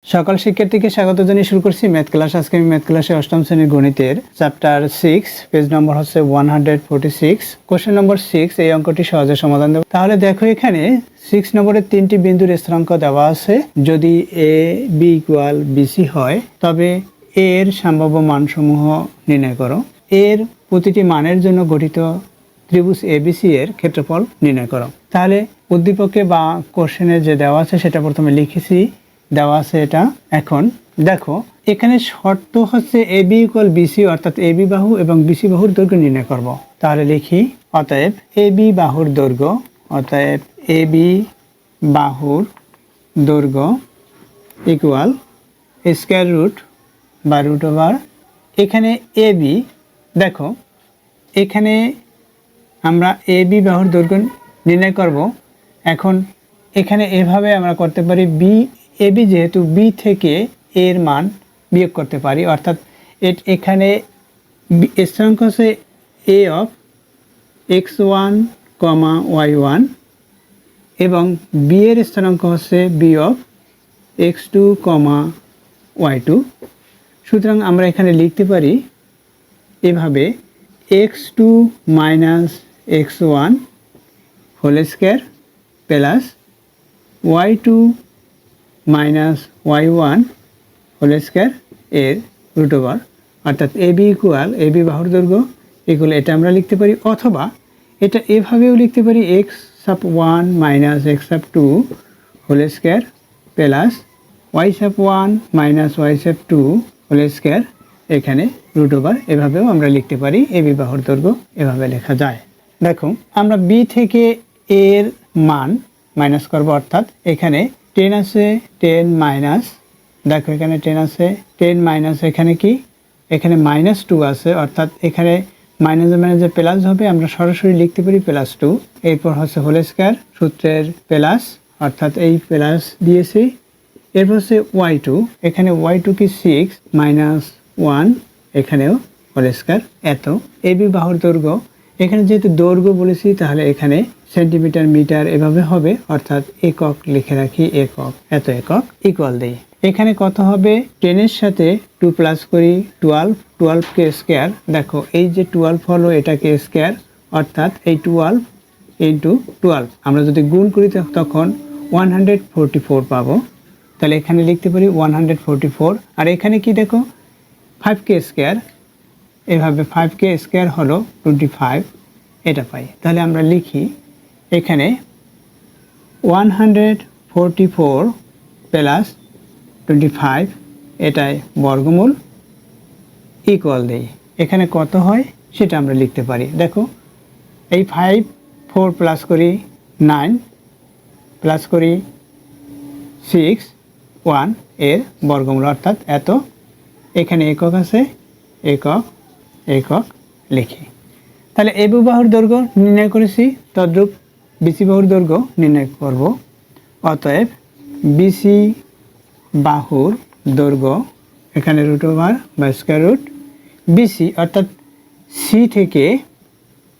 সকল শিক্ষার্থীকে স্বাগত জানিয়ে শুরু করছি ম্যাথ ক্লাস। আজকে আমি ম্যাথ ক্লাসে অষ্টম শ্রেণীর গণিতের চ্যাপ্টার 6 পেজ নম্বর হচ্ছে 146, কোশ্চেন নম্বর 6। এই অঙ্কটি সহজে সমাধান দেব। তাহলে দেখো, এখানে 6 নম্বরের 3টি বিন্দুর স্থানাঙ্ক দেওয়া আছে। যদি এ বি ইকুয়াল বিসি হয় তবে এর সম্ভাব্য মানসমূহ নির্ণয় করো। এর প্রতিটি মানের জন্য গঠিত ত্রিভুজ এবিসি এর ক্ষেত্রফল নির্ণয় করো। তাহলে উদ্দীপকে বা কোশ্চেনে যে দেওয়া আছে সেটা প্রথমে লিখেছি, দেওয়া আছে এটা। এখন দেখো, এখানে শর্ত হচ্ছে এ বি ইকুয়াল বিসি, অর্থাৎ এ বি বাহু এবং বিসি বাহুর দৈর্ঘ্য নির্ণয় করব। তাহলে লিখি, অতএব এ বি বাহুর দৈর্ঘ্য, অতএব এ বি বাহুর দৈর্ঘ্য ইকুয়াল স্কয়ার রুট বা রুট ওভার এখানে এ বি। দেখো, এখানে আমরা এ বি বাহুর দৈর্ঘ্য নির্ণয় করব। এখন এখানে এভাবে আমরা করতে পারি, বি এ বি যেহেতু বি থেকে এর মান বিয়োগ করতে পারি, অর্থাৎ এখানে স্থানাঙ্ক হচ্ছে এ অফ x1, y1 এবং বি এর স্থানাঙ্ক হচ্ছে বি অফ x2, y2। সুতরাং আমরা এখানে লিখতে পারি এভাবে, x2 minus x1 whole square plus y2 minus y1 whole square এর রুট ওভার, অর্থাৎ A B equal A B বাহুর দৈর্ঘ্য ইকুয়াল এটা আমরা লিখতে পারি। অথবা এটা এভাবেও লিখতে পারি, x sub 1 minus x sub 2 whole square plus y sub 1 minus y sub 2 whole square এখানে রুট ওভার। এভাবেও আমরা লিখতে পারি এ বি বাহুর দৈর্ঘ্য, এভাবে লেখা যায়। দেখো, আমরা বি থেকে এর মান মাইনাস করব, অর্থাৎ এখানে 10 আছে, 10 মাইনাস, দেখো এখানে 10 আছে, 10 মাইনাস এখানে কি, এখানে -2 আছে, অর্থাৎ এখানে মাইনাসে মাইনাসে প্লাস হবে, আমরা সরাসরি লিখতে পারি +2। এরপর হচ্ছে হোল স্কয়ার, সূত্রের প্লাস, অর্থাৎ এই প্লাস দিয়েছি। এরপর হচ্ছে y2, এখানে y2 কি 6 মাইনাস 1, এখানেও হোল স্কয়ার। এত এ বি বাহুর দৈর্ঘ্য, এখানে যেহেতু দৈর্ঘ্য বলেছি তাহলে এখানে সেন্টিমিটার মিটার এভাবে হবে, অর্থাৎ একক লিখে রাখি, একক, এত একক ইকুয়াল দেই। এখানে কত হবে, 10 এর সাথে 2 প্লাস করি 12, 12 কে স্কয়ার। দেখো এই যে 12 হলো এটাকে স্কয়ার, অর্থাৎ এই 12 ইন্টু 12 আমরা যদি গুণ করি তখন 144 পাবো। তাহলে এখানে লিখতে পারি 144। আর এখানে কি দেখো, 5k স্কয়ার, এভাবে 5k স্কয়ার হলো 25, এটা পাই। তাহলে আমরা লিখি এখানে 144 প্লাস 25, এটাই বর্গমূল ইকুয়াল দেই। এখানে কত হয় সেটা আমরা লিখতে পারি। দেখো, এই 5 4 প্লাস করি 9 প্লাস করি 6 1 এর বর্গমূল, অর্থাৎ এত। এখানে একক আছে, একক একক লিখি। তাহলে এ বি বাহুর দৈর্ঘ্য নির্ণয় করেছি, তদ্রূপ বিসি বাহুর দৈর্ঘ্য নির্ণয় করব। অতএব বিসি বাহুর দৈর্ঘ্য, এখানে রুট ওভার বা স্কয়ার রুট বিসি, অর্থাৎ সি থেকে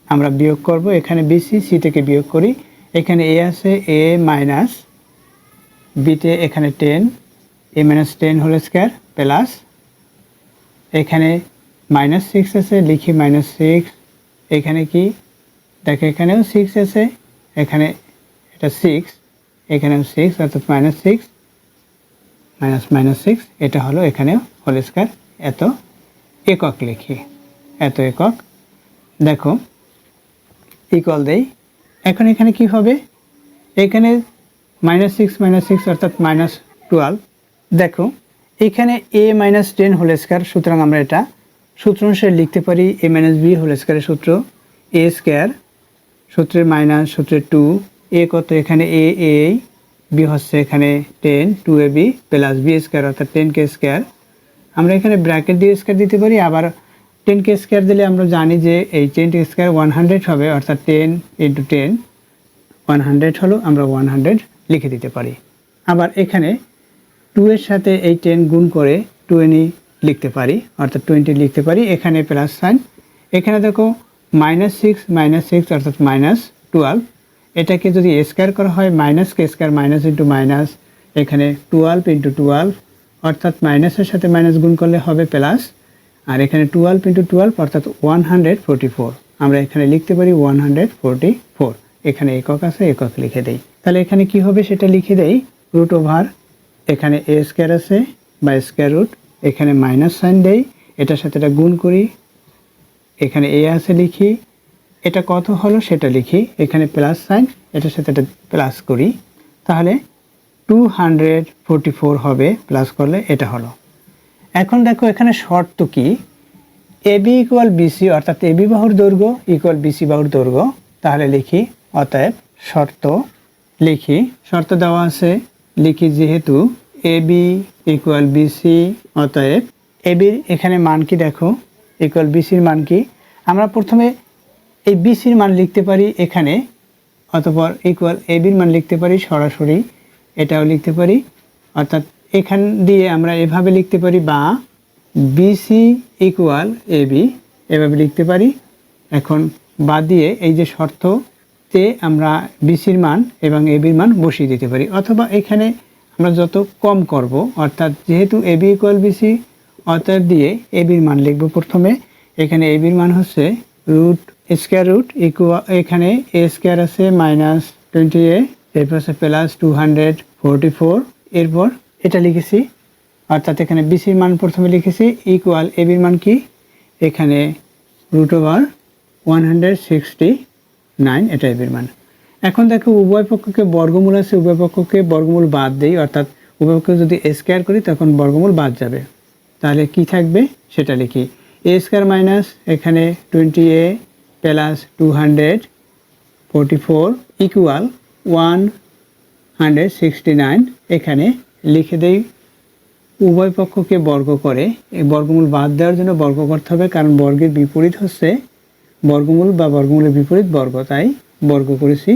আমরা বিয়োগ করব। এখানে বিসি সি থেকে বিয়োগ করি, এখানে এ আছে, এ মাইনাস বিতে এখানে 10, এ মাইনাস 10 হোল স্কয়ার প্লাস এখানে -6 আছে, লিখি -6। এখানে কি দেখো, এখানেও 6 আছে, এখানে এটা 6, এখানেও 6, অর্থাৎ -6 মাইনাস -6, এটা হলো এখানেও হোল স্কয়ার, এত একক লিখি, এত একক। দেখো ইকুয়াল দেই। এখন এখানে কি হবে, এখানে -6 অর্থাৎ -12। দেখো এখানে a - 10 হোল স্কয়ার, সুতরাং আমরা এটা সূত্র অনুসারে লিখতে পারি a - b হোল স্কয়ারের সূত্র, a স্কয়ার সূত্রের মাইনাস সূত্রের 2, a কত, এখানে a b হচ্ছে এখানে 10 2ab প্লাস b স্কয়ার, অর্থাৎ 10k স্কয়ার। আমরা এখানে ব্র্যাকেট দিয়ে স্কয়ার দিতে পারি, আবার 10k স্কয়ার দিলে আমরা জানি যে এই 10k স্কয়ার 100 হবে, অর্থাৎ 10 × 10 100 হলো, আমরা 100 লিখে দিতে পারি। আবার এখানে 2 এর সাথে এই 10 গুণ করে 20 লিখতে পারি, অর্থাৎ 20 লিখতে পারি। এখানে প্লাস সাইন, এখানে দেখো -6 অর্থাৎ -12, এটাকে যদি স্কয়ার করা হয় -k square, minus into minus, এখানে 12 × 12 অর্থাৎ মাইনাসের সাথে মাইনাস গুণ করলে হবে প্লাস, আর এখানে 12 ইন্টু 12 অর্থাৎ 144। আমরা এখানে লিখতে পারি 144। এখানে একক আছে, একক লিখে দেই। তাহলে এখানে কি হবে সেটা লিখে দেই, রুট ওভার এখানে এ স্কয়ার আছে বা স্কয়ার রুট, এখানে মাইনাস সাইন দেই, এটার সাথে এটা গুণ করি, এখানে এ আছে লিখি, এটা কত হলো সেটা লিখি, এখানে প্লাস সাইন, এটার সাথে এটা প্লাস করি, তাহলে 244 হবে, প্লাস করলে এটা হলো। এখন দেখো এখানে শর্ত কি, এবি ইকুয়াল বিসি অর্থাৎ এবি বাহুর দৈর্ঘ্য ইকুয়াল বিসি বাহুর দৈর্ঘ্য। তাহলে লিখি অতএব শর্ত, লিখি শর্ত দেওয়া আছে, লিখি যেহেতু এবি ইকুয়াল বিসি অতএব এবির এখানে মান কি দেখো, ইকুয়াল বিসির মান কি, আমরা প্রথমে এই বিসির মান লিখতে পারি এখানে, অতঃপর ইকুয়াল এবির মান লিখতে পারি সরাসরি, এটাও লিখতে পারি, অর্থাৎ এখান দিয়ে আমরা এভাবে লিখতে পারি, বা বিসি ইকুয়াল এবি এভাবে লিখতে পারি। এখন বাদ দিয়ে এই যে শর্ততে আমরা বিসির মান এবং এবির মান বসিয়ে দিতে পারি, অথবা এখানে আমরা যত কম করব, অর্থাৎ যেহেতু এবি ইকুয়াল বিসি অতএব দিয়ে এবির মান লিখব প্রথমে। এখানে এবির মান হচ্ছে রুট স্কয়ার রুট ইকুয়াল, এখানে এ স্কয়ার আছে মাইনাস 20a, এরপর আছে প্লাস 244, এরপর এটা লিখেছি, অর্থাৎ এখানে বিসির মান প্রথমে লিখেছি ইকুয়াল এবির মান কি, এখানে রুট ওভার 169, এটা এবির মান। এখন দেখো উভয় পক্ষকে বর্গমূল আছে, উভয় পক্ষকে বর্গমূল বাদ দেই, অর্থাৎ উভয় পক্ষকে যদি স্কয়ার করি তখন বর্গমূল বাদ যাবে, তাহলে কি থাকবে সেটা লিখি, এ স্কয়ার মাইনাস এখানে 20a প্লাস 244 ইকুয়াল 169। এখানে লিখে দেই উভয় পক্ষকে বর্গ করে, এই বর্গমূল বাদ দেওয়ার জন্য বর্গ করতে হবে, কারণ বর্গের বিপরীত হচ্ছে বর্গমূল বা বর্গমূলের বিপরীত বর্গ, তাই বর্গ করেছি।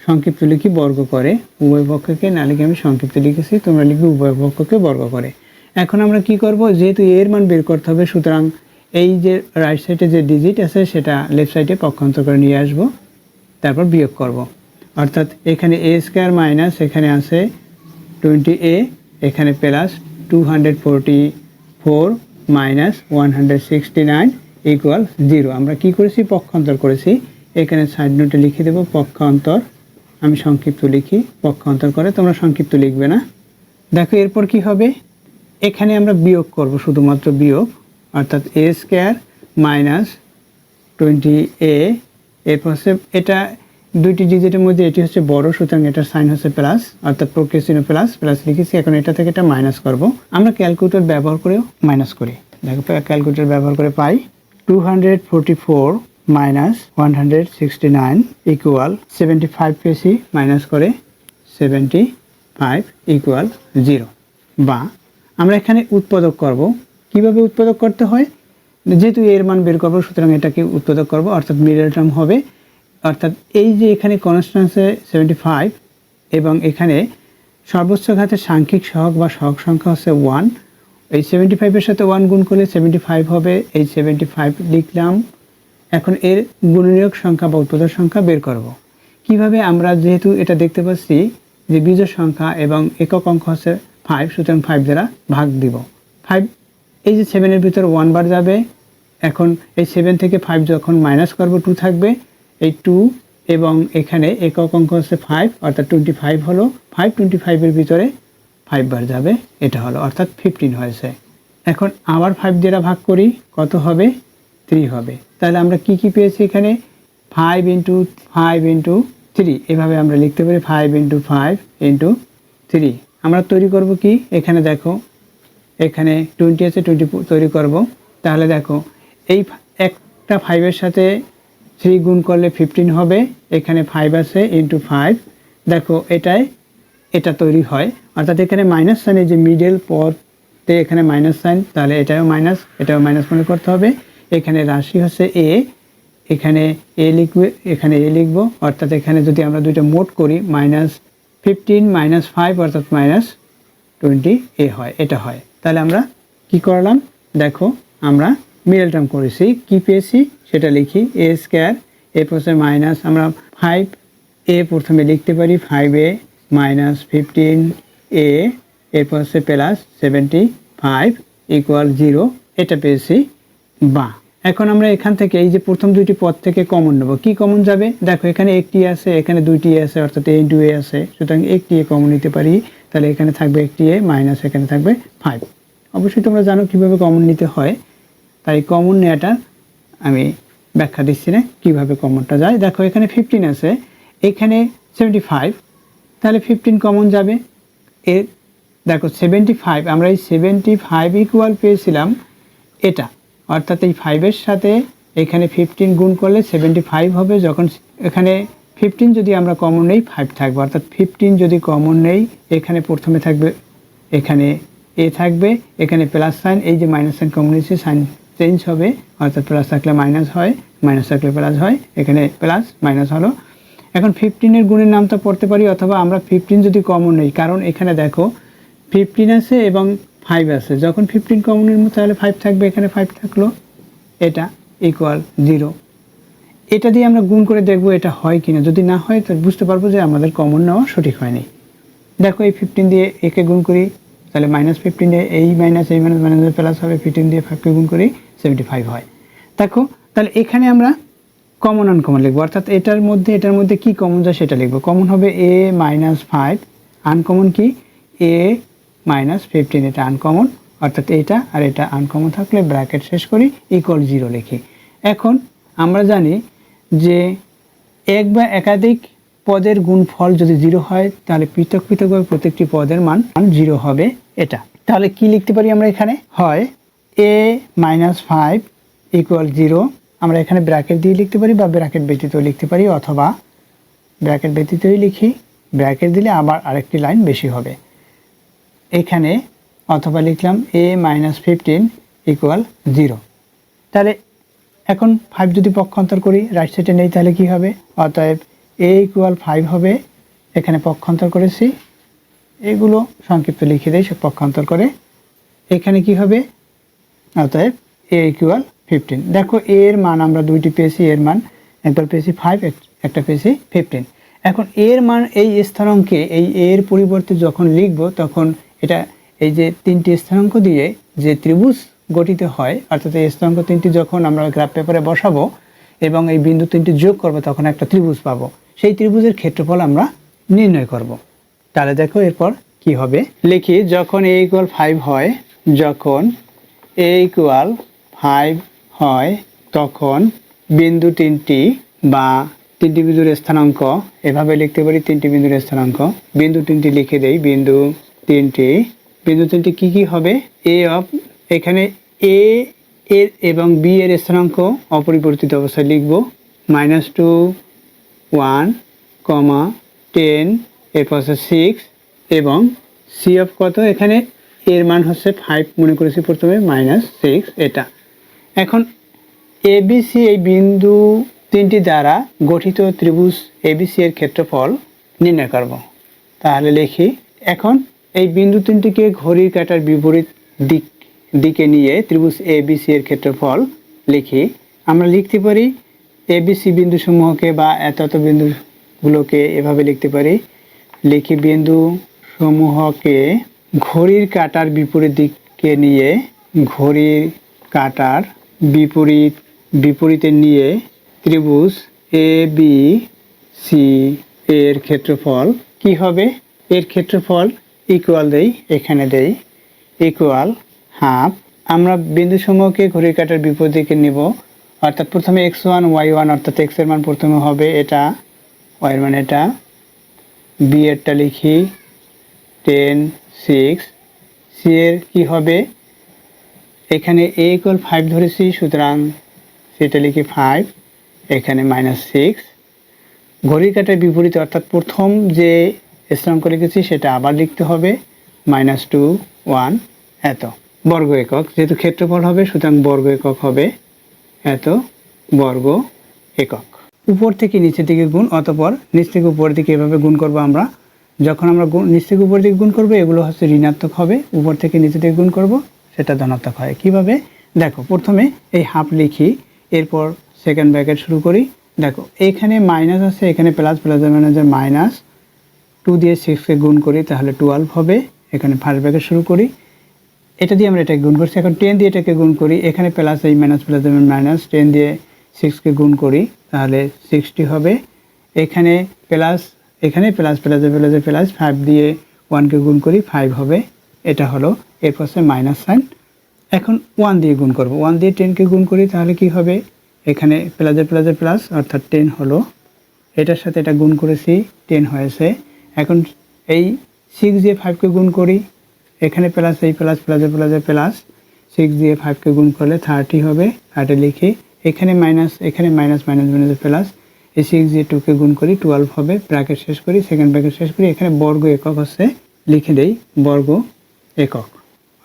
সংক্ষিপ্ত লিখি বর্গ করে, উভয় পক্ষকে না লিখে আমি সংক্ষিপ্ত লিখেছি, তোমরা লিখবে উভয় পক্ষকে বর্গ করে। এখন আমরা কি করব, যেহেতু এর মান বের করতে হবে, সুতরাং এই যে রাইট সাইডে যে ডিজিট আছে সেটা লেফট সাইডে পক্ষান্তর করে নিয়ে আসব, তারপর বিয়োগ করব, অর্থাৎ এখানে এ স্কয়ার মাইনাস এখানে আছে 20a, এখানে প্লাস 244 মাইনাস 169 ইকুয়াল 0। আমরা কি করেছি, পক্ষান্তর করেছি, এখানে সাইড নোটে লিখে দেব পক্ষান্তর, আমি সংক্ষিপ্ত লিখি পক্ষান্তর করে, তোমরা সংক্ষিপ্ত লিখবে না। দেখো এরপর কি হবে, এখানে আমরা বিয়োগ করব, শুধুমাত্র বিয়োগ, অর্থাৎ এ স্কয়ার মাইনাস 20a, এরপর হচ্ছে এটা দুইটি ডিজিটের মধ্যে এটি হচ্ছে বড়, সুতরাং এটার সাইন হচ্ছে প্লাস, অর্থাৎ প্রক্রিয়া চিহ্ন প্লাস প্লাস লিখেছি। এখন এটা থেকে এটা মাইনাস করব, আমরা ক্যালকুলেটর ব্যবহার করেও মাইনাস করি। দেখো ক্যালকুলেটর ব্যবহার করে পাই 244 মাইনাস 169 ইকুয়াল 75 পেয়েছি, মাইনাস করে 75 ইকুয়াল 0। বা আমরা এখানে উৎপাদক করব, কিভাবে উৎপাদক করতে হয়, যেহেতু এর মান বের করবো সুতরাং এটাকে উৎপাদক করব, অর্থাৎ মিডল টার্ম হবে, অর্থাৎ এই যে এখানে কনস্ট্যান্টে 75 এবং এখানে সর্বোচ্চ ঘাতের সাংখ্যিক সহগ বা সহগ সংখ্যা হচ্ছে 1, এই 75-এর সাথে 1 গুণ করলে 75 হবে, এই 75 লিখলাম। এখন এর গুণনীয়ক সংখ্যা বা উৎপাদক সংখ্যা বের করব কিভাবে, আমরা যেহেতু এটা দেখতে পাচ্ছি যে বিজোড় সংখ্যা এবং একক অঙ্ক হচ্ছে 5, সুতরাং 5 দ্বারা ভাগ দিব। 5 এই যে 7-এর ভিতর 1 বার যাবে, এখন এই 7 থেকে 5 যখন মাইনাস করব 2 থাকবে, এই 2 এবং এখানে একক অঙ্ক হচ্ছে 5, অর্থাৎ 25 হলো, 525-এর ভিতরে 5 বার যাবে, এটা হলো, অর্থাৎ 15 হয়েছে। এখন আবার 5 দ্বারা ভাগ করি, কত হবে, 3 হবে। তাহলে আমরা কি কি পেয়েছি এখানে, 5 ইন্টু 5 ইন্টু 3, এভাবে আমরা লিখতে পারি 5 ইন্টু 5 ইন্টু 3। আমরা তৈরি করব কি, এখানে দেখো এখানে 20 আছে, 20 তৈরি করব। তাহলে দেখো এই একটা 5-এর সাথে 3 গুণ করলে 15 হবে, এখানে 5 আছে ইন্টু 5, দেখো এটা তৈরি হয়, অর্থাৎ এখানে মাইনাস সাইনের যে মিডল পদে এখানে মাইনাস সাইন, তাহলে এটাও মাইনাস মনে করতে হবে। এখানে রাশি হচ্ছে এ, এখানে এ লিখবে, এখানে এ লিখব, অর্থাৎ এখানে যদি আমরা দুইটা মোট করি -15 - 5 অর্থাৎ -20 এ হয়, এটা হয়। তাহলে আমরা কি করলাম, দেখো আমরা মিডল টার্ম করেছি, কি পেয়েছি সেটা লিখি, এ স্কয়ার, এরপর মাইনাস, আমরা 5a প্রথমে লিখতে পারি, 5a - 15a এরপর হচ্ছে প্লাস 75 ইকুয়াল 0, এটা পেয়েছি বা। এখন আমরা এখান থেকে এই যে প্রথম দুইটি পদ থেকে কমন নেব। কি কমন যাবে? দেখো এখানে একটি আছে, এখানে দুইটি আছে, অর্থাৎ a ইন্টু a আছে, সুতরাং একটি a কমন নিতে পারি। তাহলে এখানে থাকবে একটি a মাইনাস এখানে থাকবে 5। অবশ্যই তোমরা জানো কীভাবে কমন নিতে হয়, তাই কমন নেওয়াটা আমি ব্যাখ্যা দিচ্ছি না কীভাবে কমনটা যায়। দেখো এখানে 15 আছে, এখানে 75, তাহলে 15 কমন যাবে। এর দেখো 75, আমরা এই 75 ইকুয়াল পেয়েছিলাম এটা, অর্থাৎ এই 5-এর সাথে এখানে 15 গুণ করলে 75 হবে। যখন এখানে 15 যদি আমরা কমন নেই 5 থাকবে, অর্থাৎ 15 যদি কমন নেই এখানে প্রথমে থাকবে, এখানে এ থাকবে, এখানে প্লাস সাইন, এই যে মাইনাস সাইন কমন নিয়েছে সাইন চেঞ্জ হবে, অর্থাৎ প্লাস থাকলে মাইনাস হয়, মাইনাস থাকলে প্লাস হয়, এখানে প্লাস মাইনাস হলো। এখন 15-এর গুণের নামটা পড়তে পারি, অথবা আমরা 15 যদি কমন নেই, কারণ এখানে দেখো 15 আছে এবং 5 আছে, যখন 15 কমনের মতো তাহলে 5 থাকবে, এখানে 5 থাকলো, এটা ইকুয়াল 0। এটা দিয়ে আমরা গুণ করে দেখব এটা হয় কিনা। যদি না হয় তাহলে বুঝতে পারবো যে আমাদের কমন নেওয়া সঠিক হয়নি। দেখো এই 15 দিয়ে একে গুণ করি, তাহলে -15 দিয়ে এই মাইনাস মাইনাস প্লাস হবে, 15 দিয়ে 5কে গুণ করি 75 হয়। দেখো তাহলে এখানে আমরা কমন আনকমন লিখবো, অর্থাৎ এটার মধ্যে কি কমন যায় সেটা লিখবো। কমন হবে a - 5, আনকমন কি a - 15, এটা আনকমন, অর্থাৎ এটা আর এটা আনকমন থাকলে ব্র্যাকেট শেষ করি, ইকুয়াল 0 লিখি। এখন আমরা জানি যে এক বা একাধিক পদের গুণফল যদি 0 হয় তাহলে পৃথক পৃথকভাবে প্রত্যেকটি পদের মান 0 হবে এটা। তাহলে কি লিখতে পারি আমরা এখানে? হয় a - 5 ইকুয়াল 0, আমরা এখানে ব্র্যাকেট দিয়ে লিখতে পারি বা ব্র্যাকেট ব্যতীত লিখতে পারি, অথবা ব্র্যাকেট ব্যতীতই লিখি, ব্র্যাকেট দিলে আবার আরেকটি লাইন বেশি হবে এখানে, অথবা লিখলাম a - 15 ইকুয়াল 0। তাহলে এখন 5 যদি পক্ষান্তর করি, রাইট সাইডে নেই, তাহলে কি হবে? অতএব a ইকুয়াল 5 হবে, এখানে পক্ষান্তর করেছি, এগুলো সংক্ষিপ্ত লিখে দেই সব পক্ষান্তর করে, এখানে কি হবে? অতএব a ইকুয়াল 15। দেখো এর মান আমরা দুইটি পেয়েছি, এর মান একবার পেয়েছি 5, একটা পেয়েছি 15। এখন এর মান এই স্থানাঙ্কে, এই এর পরিবর্তে যখন লিখব তখন এটা এই যে তিনটি স্থানাঙ্ক দিয়ে যে ত্রিভুজ গঠিত হয়, অর্থাৎ এই স্থানাঙ্ক তিনটি যখন আমরা গ্রাফ পেপারে বসাবো এবং এই বিন্দু তিনটি যোগ করব তখন একটা ত্রিভুজ পাবো, সেই ত্রিভুজের ক্ষেত্রফল আমরা নির্ণয় করব। তাহলে দেখো এরপর কি হবে, লিখি যখন a ইকুয়াল 5 হয়, যখন a ইকুয়াল 5 হয় তখন বিন্দু তিনটি বা তিনটি বিন্দুর স্থানাঙ্ক এভাবে লিখতে পারি, তিনটি বিন্দুর স্থানাঙ্ক, বিন্দু তিনটি লিখে দেই, বিন্দু তিনটি কি কি হবে? a অফ, এখানে a এর এবং b এর স্থানাঙ্ক অপরিবর্তিত অবস্থায় লিখব, -2 1 10, এরপর হচ্ছে 6 এবং c অফ কত? এখানে এর মান হচ্ছে 5 মনে করেছি প্রথমে, -6 এটা। এখন ABC এই বিন্দু তিনটি দ্বারা গঠিত ত্রিভুজ ABC এর ক্ষেত্রফল নির্ণয় করব। তাহলে লিখি, এখন এই বিন্দু তিনটিকে ঘড়ির কাঁটার বিপরীত দিকে নিয়ে ত্রিভুজ ABC এর ক্ষেত্রফল লিখি। আমরা লিখতে পারি ABC বিন্দু সমূহকে বা এত বিন্দুগুলোকে এভাবে লিখতে পারি, লিখি বিন্দু সমূহকে ঘড়ির কাঁটার বিপরীত দিকে নিয়ে, ঘড়ির কাঁটার বিপরীতে নিয়ে ত্রিভুজ ABC এর ক্ষেত্রফল কি হবে? এর ক্ষেত্রফল ইকুয়াল দেই, এখানে দেই ইকুয়াল হাফ। আমরা বিন্দু সমূহকে ঘড়ির কাঁটার বিপরীত দিকে নিব, অর্থাৎ প্রথমে x1 y1, অর্থাৎ x এর মান প্রথমে হবে এটা, y এর মান এটা, b এরটা লিখি 10 6, c এর কি হবে? এখানে a ইকুয়াল 5 ধরেছি, সুতরাং সেটা লিখি 5, এখানে -6, ঘড়ির কাঁটার বিপরীতে অর্থাৎ প্রথম যে স্থানাঙ্ক লিখেছি সেটা আবার লিখতে হবে, -2 1 এত বর্গ একক, যেহেতু ক্ষেত্রফল হবে সুতরাং বর্গ একক হবে এত বর্গ একক। উপর থেকে নিচের দিকে গুণ, অতঃপর নিচ থেকে উপরের দিকে এভাবে গুণ করব আমরা। যখন আমরা নিচ থেকে উপরের দিকে গুণ করব এগুলো হচ্ছে ঋণাত্মক হবে, উপর থেকে নিচের দিকে গুণ করব সেটা ধনাত্মক হয়। কিভাবে? দেখো প্রথমে এই হাফ লিখি, এরপর সেকেন্ড ব্র্যাকেট শুরু করি। দেখো এখানে মাইনাস আছে, এখানে প্লাস, প্লাস -2 দিয়ে 6কে গুণ করি তাহলে 12 হবে, এখানে ফার্স্ট ব্র্যাকেট শুরু করি, এটা দিয়ে আমরা এটাকে গুণ করছি। এখন 10 দিয়ে এটাকে গুণ করি, এখানে প্লাস এই মাইনাস প্লাস মাইনাস 10 দিয়ে 6কে গুণ করি তাহলে 60 হবে। এখানে প্লাস প্লাস প্লাস 5 দিয়ে 1কে গুণ করি 5 হবে, এটা হলো। এরপর মাইনাস সাইন। এখন 1 দিয়ে গুণ করব, 1 দিয়ে 10কে গুণ করি তাহলে কি হবে, এখানে প্লাসের প্লাস অর্থাৎ 10 হলো। এটার সাথে এটা গুণ করেছি 10 হয়েছে। এখন এই 6 দিয়ে 5কে গুণ করি, এখানে প্লাস এই প্লাস প্লাসের প্লাস 6 দিয়ে 5কে গুণ করলে 30 হবে, 30 লিখি। এখানে মাইনাস মাইনাসের প্লাস, এই 6 দিয়ে 2কে গুণ করি 12 হবে, ব্র্যাকেট শেষ করি, সেকেন্ড ব্র্যাকেট শেষ করি। এখানে বর্গ একক হচ্ছে, লিখে দেই বর্গ একক।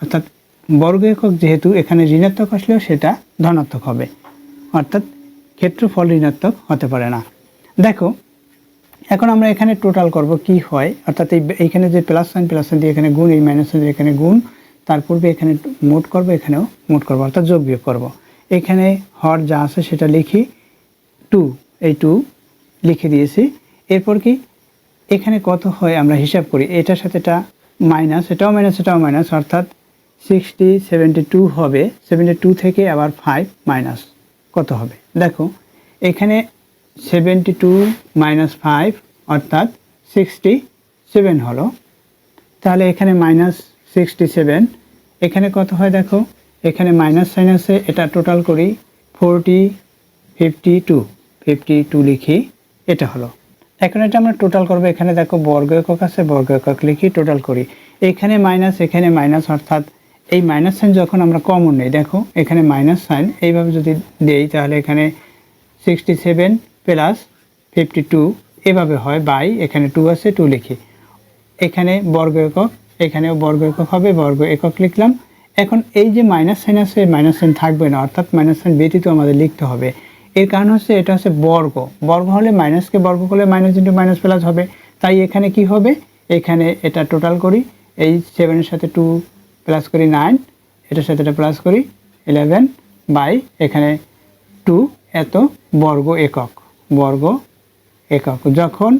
অর্থাৎ বর্গ একক যেহেতু এখানে ঋণাত্মক আসলেও সেটা ধনাত্মক হবে, অর্থাৎ ক্ষেত্রফল ঋণাত্মক হতে পারে না। দেখো এখন আমরা এখানে টোটাল করব কি হয়, অর্থাৎ এইখানে যে প্লাস সাইন দিয়ে এখানে গুণ, এই মাইনাস সাইন দিয়ে এখানে গুণ, তার পূর্বে এখানে মোট করব, এখানেও মোট করব, অর্থাৎ যোগ বিয়োগ করব। এখানে হর যা আছে সেটা লিখি, 2 এই 2 লিখে দিয়েছি। এরপর কি এখানে কত হয় আমরা হিসাব করি, এটার সাথে এটা মাইনাস, এটাও মাইনাস, অর্থাৎ 60 72 হবে। 72 থেকে আবার 5 মাইনাস কত হবে, দেখো এখানে 72 মাইনাস 5 অর্থাৎ 67 হলো। তাহলে এখানে মাইনাস 67, এখানে কত হয় দেখো, এখানে মাইনাস সাইন আছে, এটা টোটাল করি 40 52 লিখি, এটা হলো। এখন এটা আমরা টোটাল করব, এখানে দেখো বর্গ একক আছে, বর্গ একক লিখি, টোটাল করি। এখানে মাইনাস অর্থাৎ এই মাইনাস সাইন যখন আমরা কমন নেই, দেখো এখানে মাইনাস সাইন এইভাবে যদি দেই তাহলে এখানে 67 প্লাস 52 এভাবে হয়, বাই এখানে 2 আছে 2 লিখি। এখানে বর্গ একক, এখানেও বর্গ একক হবে, বর্গ একক লিখলাম। এখন এই যে মাইনাস সাইন আছে, মাইনাস সাইন থাকবে না, অর্থাৎ মাইনাস সাইন ব্যতীত আমাদের লিখতে হবে। এর কারণ হচ্ছে এটা হচ্ছে বর্গ হলে মাইনাসকে বর্গ করলে মাইনাস ইন্টু মাইনাস প্লাস হবে। তাই এখানে কি হবে, এখানে এটা টোটাল করি, এই 7-এর সাথে 2 প্লাস করি 9, এটার সাথে এটা প্লাস করি 11 বাই এখানে 2 এত বর্গ একক। যখন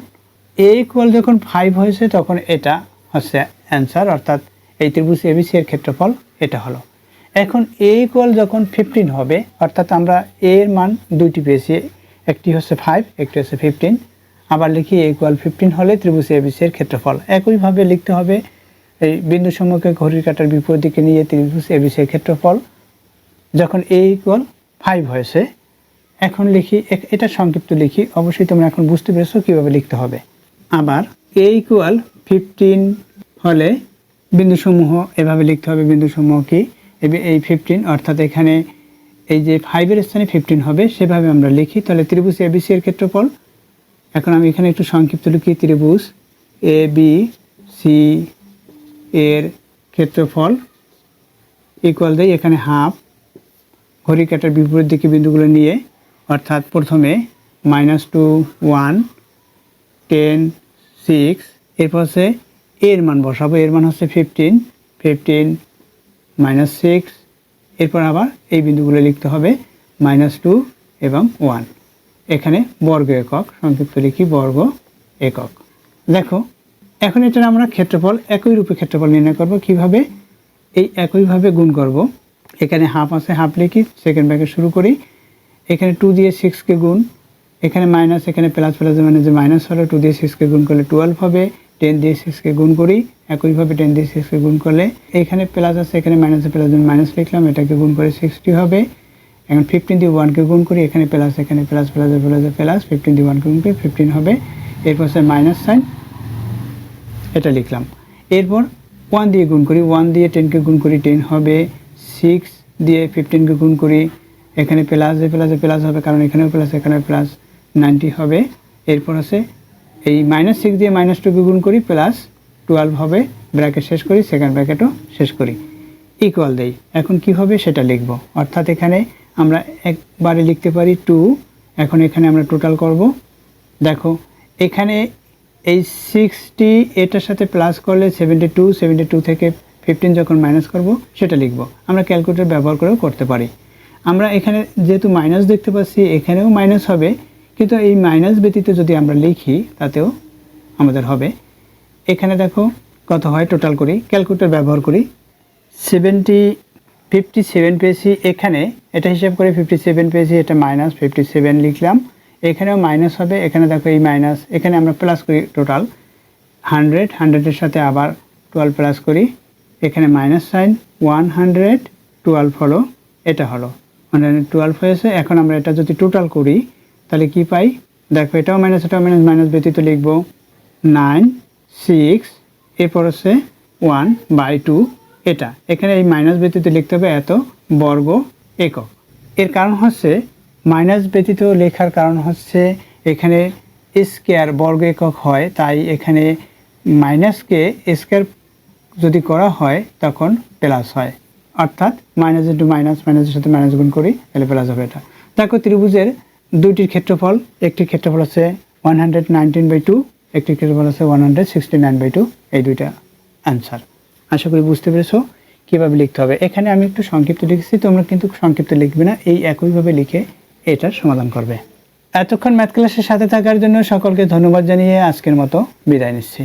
a ইকুয়াল যখন 5 হয়েছে তখন এটা হচ্ছে অ্যান্সার, অর্থাৎ এই ত্রিভুজ ABC এর ক্ষেত্রফল এটা হলো। এখন a ইকুয়াল যখন 15 হবে, অর্থাৎ আমরা a এর মান দুইটি পেয়েছি, একটি হচ্ছে 5, একটি হচ্ছে 15। আবার লিখি a ইকুয়াল 15 হলে ত্রিভুজ ABC এর ক্ষেত্রফল। একইভাবে লিখতে হবে, এই বিন্দু সমূহকে ঘড়ির কাঁটার বিপরীত দিকে নিয়ে ত্রিভুজ ABC এর ক্ষেত্রফল যখন a ইকুয়াল 5 হয়েছে। এখন লিখি, এটা সংক্ষিপ্ত লিখি, অবশ্যই তোমরা এখন বুঝতে পেরেছো কীভাবে লিখতে হবে। আবার a ইকুয়াল 15 হলে বিন্দুসমূহ এভাবে লিখতে হবে, বিন্দুসমূহ কি এই 15, অর্থাৎ এখানে এই যে 5-এর স্থানে 15 হবে, সেভাবে আমরা লিখি। তাহলে ত্রিভুজ ABC এর ক্ষেত্রফল, এখন আমি এখানে একটু সংক্ষিপ্ত লিখি, ত্রিভুজ ABC এর ক্ষেত্রফল ইকুয়াল দেই এখানে হাফ, ঘড়ি কাঁটার বিপরীত দিকে বিন্দুগুলো নিয়ে, অর্থাৎ প্রথমে -2 1 10 6, এরপর হচ্ছে এর মান বসাবো, এর মান হচ্ছে 15 -6, এরপর আবার এই বিন্দুগুলো লিখতে হবে -2 এবং 1। এখানে বর্গ একক, সংক্ষিপ্ত লিখি বর্গ একক। দেখো এখন এটা আমরা ক্ষেত্রফল একই রূপে ক্ষেত্রফল নির্ণয় করব। কিভাবে, এই একইভাবে গুণ করব। এখানে হাফ আছে, হাফ লিখি, সেকেন্ড ব্র্যাকেট শুরু করি। এখানে 2 দিয়ে 6কে গুণ, এখানে মাইনাস, এখানে প্লাস মানে যে মাইনাস হলো, 2 দিয়ে 6কে গুণ করলে 12 হবে, 10 দিয়ে 6কে গুণ করি, একইভাবে 10 দিয়ে 6কে গুণ করলে এখানে প্লাস আছে, এখানে মাইনাস মাইনাস লিখলাম, এটাকে গুণ করে 60 হবে। এখন 15 দিয়ে 1কে গুণ করি, এখানে প্লাস প্লাস 15 দিয়ে 1কে গুণ করি 15 হবে। এরপর মাইনাস সাইন, এটা লিখলাম। এরপর 1 দিয়ে গুণ করি, 1 দিয়ে 10কে গুণ করি 10 হবে, 6 দিয়ে 15কে গুণ করি, এখানে প্লাস হবে, কারণ এখানেও প্লাস এখানেও প্লাস, 90 হবে। এরপর আছে এই -6 দিয়ে -2কে গুণ করি, প্লাস 12 হবে, ব্র্যাকেট শেষ করি, সেকেন্ড ব্র্যাকেটও শেষ করি, ইকুয়াল দেই। এখন কি হবে সেটা লিখব, অর্থাৎ এখানে আমরা একবারে লিখতে পারি 2। এখন এখানে আমরা টোটাল করব। দেখো এখানে এই 60 এটার সাথে প্লাস করলে 72 থেকে 15 যখন মাইনাস করব সেটা লিখব। আমরা ক্যালকুলেটর ব্যবহার করেও করতে পারি। আমরা এখানে যেহেতু মাইনাস দেখতে পাচ্ছি, এখানেও মাইনাস হবে, কিন্তু এই মাইনাস ব্যতীত যদি আমরা লিখি তাতেও আমাদের হবে। এখানে দেখো কত হয় টোটাল করি, ক্যালকুলেটর ব্যবহার করি। 57 পেয়েছি, এখানে এটা হিসাব করে 57 পেয়েছি, এটা মাইনাস 57 লিখলাম, এখানেও মাইনাস হবে, এখানে দেখো এই মাইনাস, এখানে আমরা প্লাস করি টোটাল 100 সাথে আবার 12 প্লাস করি, এখানে মাইনাস সাইন 112 হলো, এটা হলো 112 হয়েছে। এখন আমরা এটা যদি টোটাল করি তাহলে কি পাই, দেখো এটাও মাইনাস মাইনাস ব্যতীত লিখব 9 6, এরপর হচ্ছে 1/2, এটা এখানে এই মাইনাস ব্যতীত লিখতে হবে এত বর্গ একক। এর কারণ হচ্ছে মাইনাস ব্যতীত লেখার কারণ হচ্ছে এখানে স্কয়ার বর্গ একক হয়, তাই এখানে মাইনাসকে স্কয়ার যদি করা হয় তখন প্লাস হয়, অর্থাৎ মাইনাস ইন্টু মাইনাস, মাইনাসের সাথে মাইনাস গুণ করি তাহলে প্লাস হবে। এটা দেখো ত্রিভুজের দুইটির ক্ষেত্রফল, একটির ক্ষেত্রফল হচ্ছে 119/2, একটির ক্ষেত্রফল হচ্ছে 169/2, এই দুইটা অ্যান্সার। আশা করি বুঝতে পেরেছো কীভাবে লিখতে হবে। এখানে আমি একটু সংক্ষিপ্ত লিখেছি, তোমরা কিন্তু সংক্ষিপ্ত লিখবে না, এই একইভাবে লিখে এটার সমাধান করবে। এতক্ষণ ম্যাথ ক্লাসের সাথে থাকার জন্য সকলকে ধন্যবাদ জানিয়ে আজকের মতো বিদায় নিচ্ছি।